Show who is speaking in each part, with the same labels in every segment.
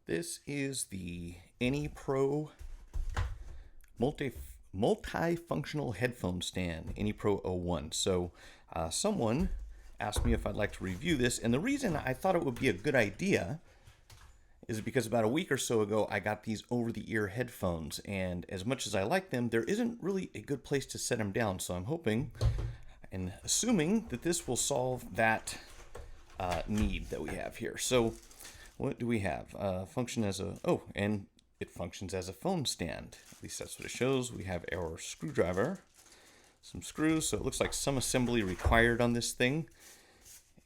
Speaker 1: This is the Anypro multifunctional headphone stand, Anypro 01. So someone asked me if I'd like to review this, and the reason I thought it would be a good idea is because about a week or so ago I got these over-the-ear headphones, and as much as I like them, there isn't really a good place to set them down. So I'm hoping and assuming that this will solve that need that we have here. So what do we have? Function as a, and it functions as a phone stand. At least that's what it shows. We have our screwdriver, some screws, so it looks like some assembly required on this thing.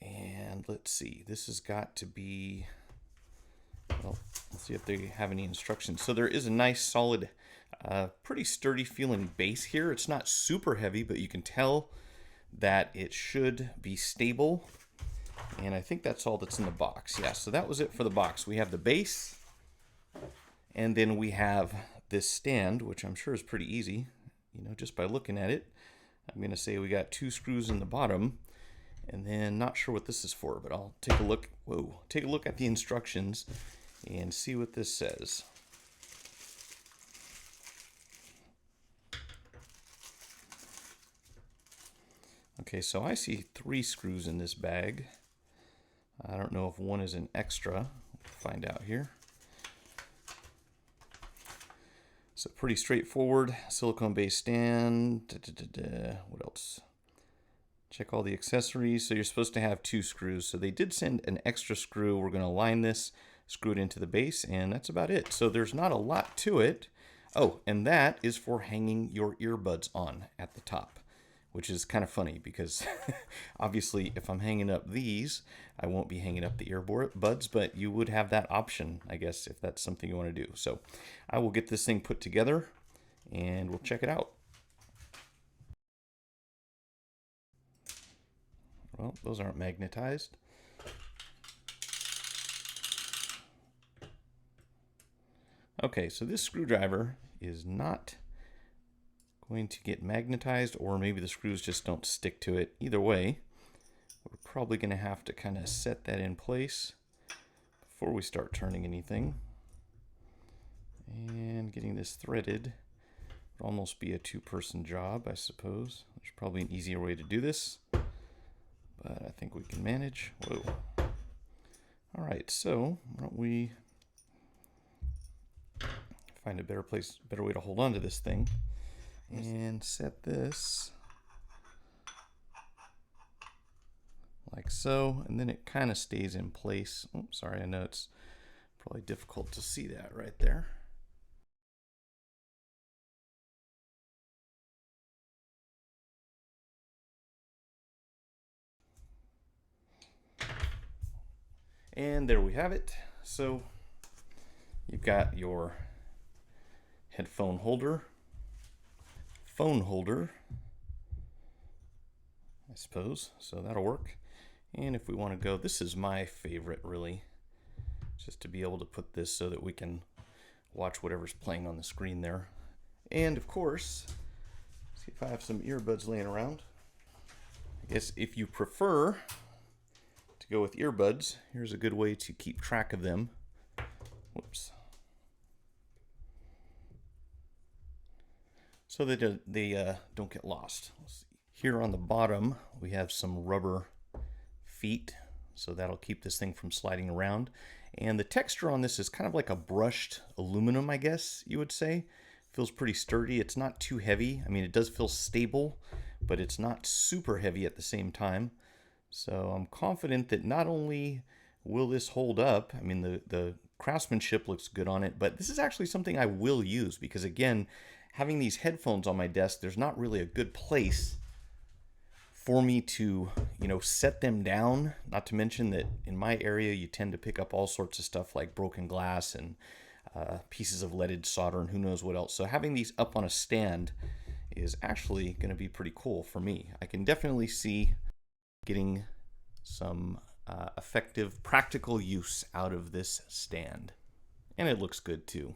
Speaker 1: And let's see, this has got to be, well, let's see if they have any instructions. So there is a nice solid, pretty sturdy feeling base here. It's not super heavy, but you can tell that it should be stable. And I think that's all that's in the box. Yeah, so that was it for the box. We have the base, and then we have this stand, which I'm sure is pretty easy, you know, just by looking at it. I'm going to say we got 2 screws in the bottom, and then not sure what this is for, but I'll take a look. Take a look at the instructions and see what this says. Okay, so I see 3 screws in this bag. I don't know if one is an extra. We'll find out here. So pretty straightforward. Silicone-based stand. What else? Check all the accessories. So you're supposed to have 2 screws. So they did send an extra screw. We're going to line this, screw it into the base, and that's about it. So there's not a lot to it. Oh, and that is for hanging your earbuds on at the top, which is kind of funny because obviously if I'm hanging up these, I won't be hanging up the earbuds, but you would have that option, I guess, if that's something you want to do. So I will get this thing put together and we'll check it out. Well, those aren't magnetized. Okay, so this screwdriver is not going to get magnetized, or maybe the screws just don't stick to it. Either way, we're probably going to have to kind of set that in place before we start turning anything. And getting this threaded would almost be a 2-person job, I suppose. There's probably an easier way to do this, but I think we can manage. Whoa. All right, so why don't we find a better way to hold on to this thing and set this like so, and then it kind of stays in place. Oh, sorry, I know it's probably difficult to see that right there. And there we have it. So you've got your headphone holder, phone holder, I suppose, so that'll work. And if we want to go, this is my favorite really, just to be able to put this so that we can watch whatever's playing on the screen there. And of course, see if I have some earbuds laying around. I guess if you prefer to go with earbuds, here's a good way to keep track of them. Whoops. So that they don't get lost. Let's see. Here on the bottom, we have some rubber feet, so that'll keep this thing from sliding around. And the texture on this is kind of like a brushed aluminum, I guess you would say. Feels pretty sturdy. It's not too heavy. I mean, it does feel stable, but it's not super heavy at the same time. So I'm confident that not only will this hold up, I mean, the craftsmanship looks good on it, but this is actually something I will use because, again, having these headphones on my desk, there's not really a good place for me to, you know, set them down. Not to mention that in my area, you tend to pick up all sorts of stuff like broken glass and pieces of leaded solder and who knows what else. So having these up on a stand is actually going to be pretty cool for me. I can definitely see getting some effective, practical use out of this stand. And it looks good too.